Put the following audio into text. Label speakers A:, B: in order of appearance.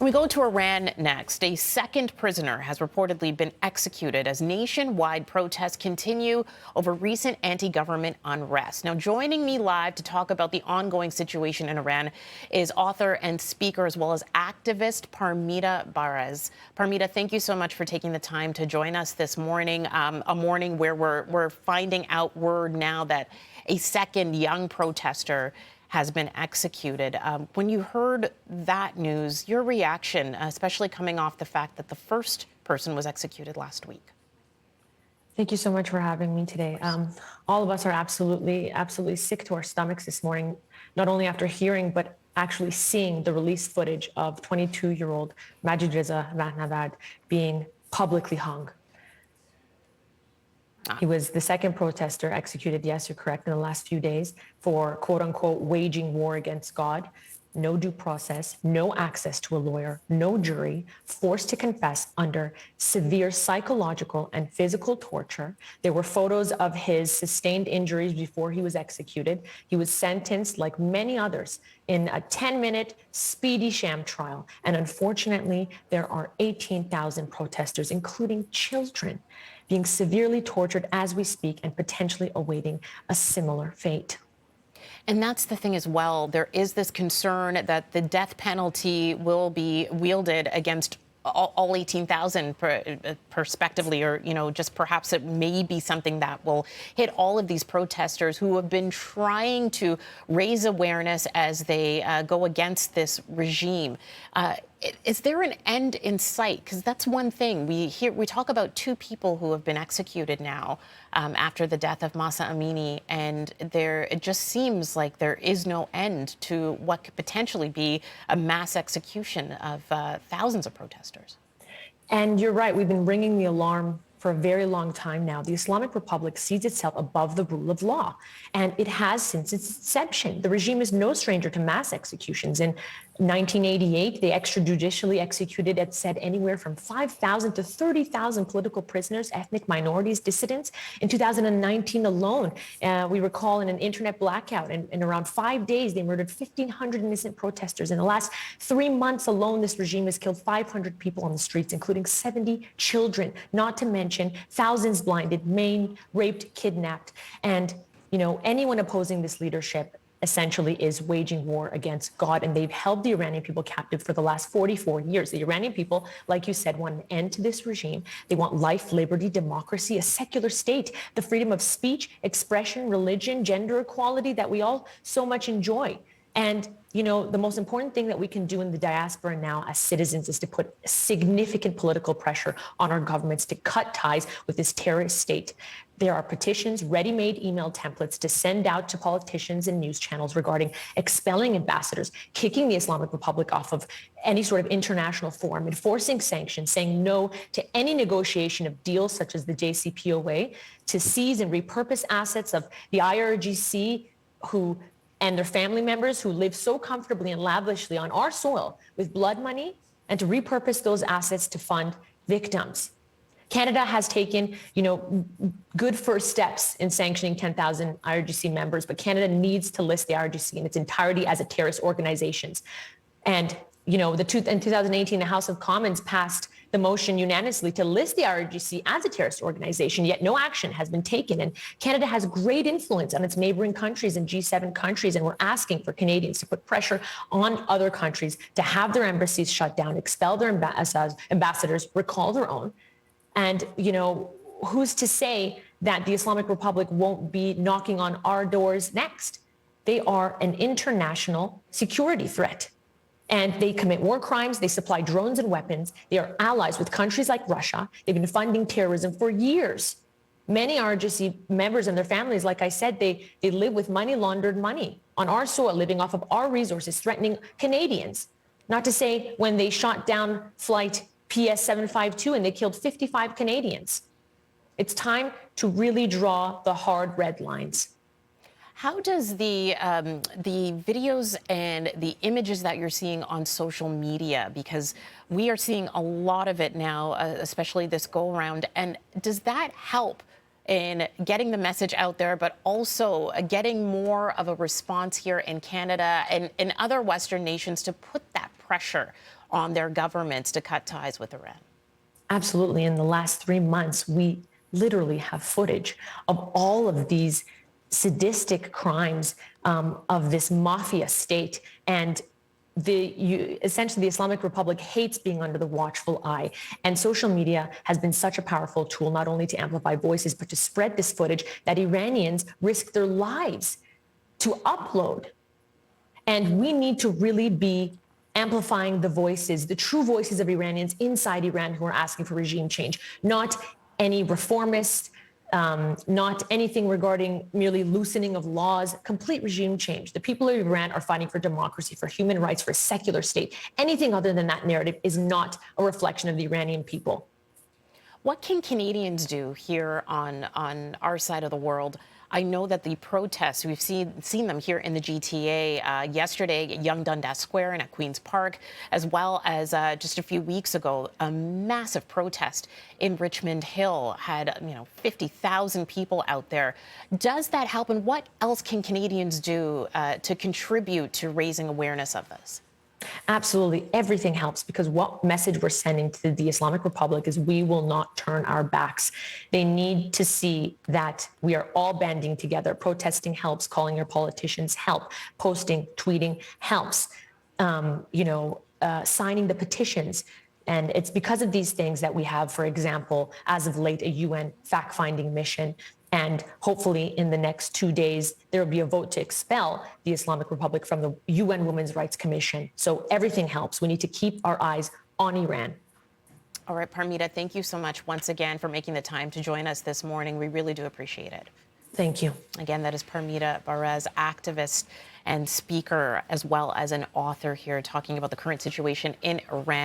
A: We go to Iran next. A second prisoner has reportedly been executed as nationwide protests continue over recent anti-government unrest. Now, joining me live to talk about the ongoing situation in Iran is author and speaker as well as activist Parmida Barez. Parmida, thank you so much for taking the time to join us this morning, a morning where we're finding out word now that a second young protester has been executed. When you heard that news, your reaction, especially coming off the fact that the first person was executed last week?
B: Thank you so much for having me today. All of us are absolutely sick to our stomachs this morning, not only after hearing, but actually seeing the release footage of 22-year-old Majid Reza Rahnavard being publicly hung. He was the second protester executed, yes, you're correct, in the last few days for, quote unquote, waging war against God. No due process, no access to a lawyer, no jury, forced to confess under severe psychological and physical torture. There were photos of his sustained injuries before he was executed. He was sentenced, like many others, in a 10-minute speedy sham trial. And unfortunately, there are 18,000 protesters, including children, being severely tortured as we speak and potentially awaiting a similar fate.
A: And that's the thing as well. There is this concern that the death penalty will be wielded against all 18,000 prospectively, or, just perhaps it may be something that will hit all of these protesters who have been trying to raise awareness as they go against this regime. Is there an end in sight? Because that's one thing. We talk about two people who have been executed now after the death of Mahsa Amini, and it just seems like there is no end to what could potentially be a mass execution of thousands of protesters.
B: And you're right. We've been ringing the alarm for a very long time now. The Islamic Republic sees itself above the rule of law, and it has since its inception. The regime is no stranger to mass executions. In 1988, they extrajudicially executed, it said, anywhere from 5,000 to 30,000 political prisoners, ethnic minorities, dissidents. In 2019 alone, we recall in an internet blackout, in around 5 days, they murdered 1,500 innocent protesters. In the last 3 months alone, this regime has killed 500 people on the streets, including 70 children, not to mention thousands blinded, maimed, raped, kidnapped. And, anyone opposing this leadership essentially is waging war against God, and they've held the Iranian people captive for the last 44 years. The Iranian people, like you said, want an end to this regime. They want life, liberty, democracy, a secular state, the freedom of speech, expression, religion, gender equality that we all so much enjoy. And, the most important thing that we can do in the diaspora now as citizens is to put significant political pressure on our governments to cut ties with this terrorist state. There are petitions, ready-made email templates to send out to politicians and news channels regarding expelling ambassadors, kicking the Islamic Republic off of any sort of international forum, enforcing sanctions, saying no to any negotiation of deals such as the JCPOA, to seize and repurpose assets of the IRGC and their family members who live so comfortably and lavishly on our soil with blood money, and to repurpose those assets to fund victims. Canada has taken, good first steps in sanctioning 10,000 IRGC members, but Canada needs to list the IRGC in its entirety as a terrorist organization. And, in 2018, the House of Commons passed the motion unanimously to list the IRGC as a terrorist organization, yet no action has been taken. And Canada has great influence on its neighboring countries and G7 countries, and we're asking for Canadians to put pressure on other countries to have their embassies shut down, expel their ambassadors, recall their own. And, who's to say that the Islamic Republic won't be knocking on our doors next? They are an international security threat. And they commit war crimes. They supply drones and weapons. They are allies with countries like Russia. They've been funding terrorism for years. Many RGC members and their families, like I said, they live with laundered money on our soil, living off of our resources, threatening Canadians. Not to say when they shot down flight PS 752 and they killed 55 Canadians. It's time to really draw the hard red lines.
A: How does the videos and the images that you're seeing on social media, because we are seeing a lot of it now, especially this go around, and does that help in getting the message out there, but also getting more of a response here in Canada and in other Western nations to put that pressure on their governments to cut ties with Iran?
B: Absolutely. In the last 3 months, we literally have footage of all of these sadistic crimes of this mafia state. And essentially, the Islamic Republic hates being under the watchful eye. And social media has been such a powerful tool, not only to amplify voices, but to spread this footage that Iranians risk their lives to upload. And we need to really be amplifying the voices, the true voices of Iranians inside Iran who are asking for regime change, not any reformists, not anything regarding merely loosening of laws, complete regime change. The people of Iran are fighting for democracy, for human rights, for a secular state. Anything other than that narrative is not a reflection of the Iranian people.
A: What can Canadians do here on our side of the world? I know that the protests, we've seen them here in the GTA yesterday at Yonge Dundas Square and at Queen's Park, as well as just a few weeks ago, a massive protest in Richmond Hill had 50,000 people out there. Does that help? And what else can Canadians do to contribute to raising awareness of this?
B: Absolutely. Everything helps, because what message we're sending to the Islamic Republic is we will not turn our backs. They need to see that we are all banding together. Protesting helps. Calling your politicians help. Posting, tweeting helps. Signing the petitions. And it's because of these things that we have, for example, as of late, a UN fact-finding mission. And hopefully in the next 2 days, there will be a vote to expel the Islamic Republic from the UN Women's Rights Commission. So everything helps. We need to keep our eyes on Iran.
A: All right, Parmida, thank you so much once again for making the time to join us this morning. We really do appreciate it.
B: Thank you.
A: Again, that is Parmida Barez, activist and speaker, as well as an author here, talking about the current situation in Iran.